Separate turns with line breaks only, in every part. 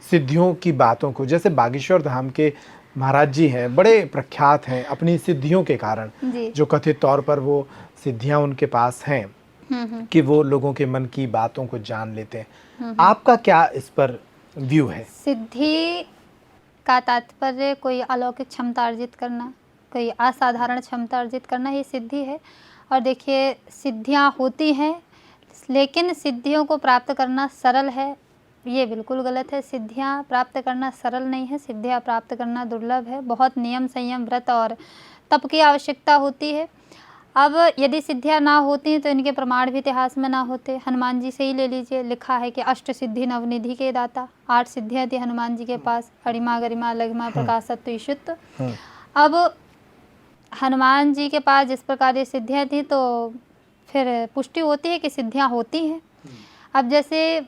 सिद्धियों की बातों को, जैसे बागेश्वर धाम के महाराज जी हैं, बड़े प्रख्यात हैं अपनी सिद्धियों के कारण,
जी।
जो कथित तौर पर वो सिद्धियां उनके पास हैं कि वो लोगों के मन की बातों को जान लेते हैं। आपका क्या इस पर व्यू है?
सिद्धि का तात्पर्य कोई अलौकिक क्षमता अर्जित करना, कोई असाधारण क्षमता अर्जित करना, ये सिद्धि है। और देखिए, सिद्धियां होती हैं, लेकिन सिद्धियों को प्राप्त करना सरल है, ये बिल्कुल गलत है। सिद्धियां प्राप्त करना सरल नहीं है, सिद्धियां प्राप्त करना दुर्लभ है। बहुत नियम, संयम, व्रत और तप की आवश्यकता होती है। अब यदि सिद्धियां ना होती तो इनके प्रमाण भी इतिहास में ना होते। हनुमान जी से ही ले लीजिए, लिखा है कि अष्ट सिद्धि नवनिधि के दाता, 8 सिद्धियां थी हनुमान जी के पास, अणिमा, गरिमा, लघिमा, प्रकाशत्व, ईशुत्व। अब हनुमान जी के पास जिस प्रकार ये सिद्धियां थी, तो फिर पुष्टि होती है कि सिद्धियां होती हैं। अब जैसे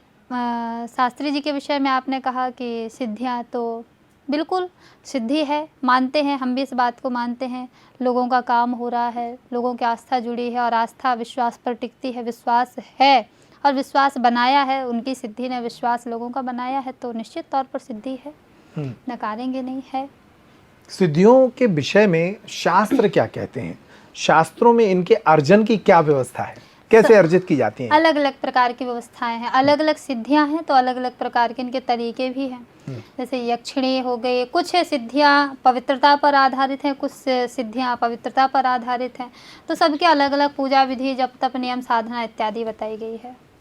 शास्त्री जी के विषय में आपने कहा कि सिद्धियां तो बिल्कुल सिद्धि है, मानते हैं, हम भी इस बात को मानते हैं। लोगों का काम हो रहा है, लोगों की आस्था जुड़ी है, और आस्था विश्वास पर टिकती है। विश्वास है और विश्वास बनाया है, उनकी सिद्धि ने विश्वास लोगों का बनाया है, तो निश्चित तौर पर सिद्धि है, नकारेंगे नहीं, है।
सिद्धियों के विषय में शास्त्र क्या कहते हैं? शास्त्रों में इनके अर्जन की क्या व्यवस्था है, कैसे अर्जित की जाती हैं?
अलग अलग प्रकार की व्यवस्थाएं हैं, अलग अलग सिद्धियां हैं, तो अलग अलग प्रकार के इनके तरीके भी हैं। जैसे यक्षिणी हो गए, कुछ सिद्धियां पवित्रता पर आधारित हैं, कुछ सिद्धियां पवित्रता पर आधारित हैं, तो सबके अलग अलग पूजा विधि, जप तप, नियम, साधना इत्यादि बताई गई है।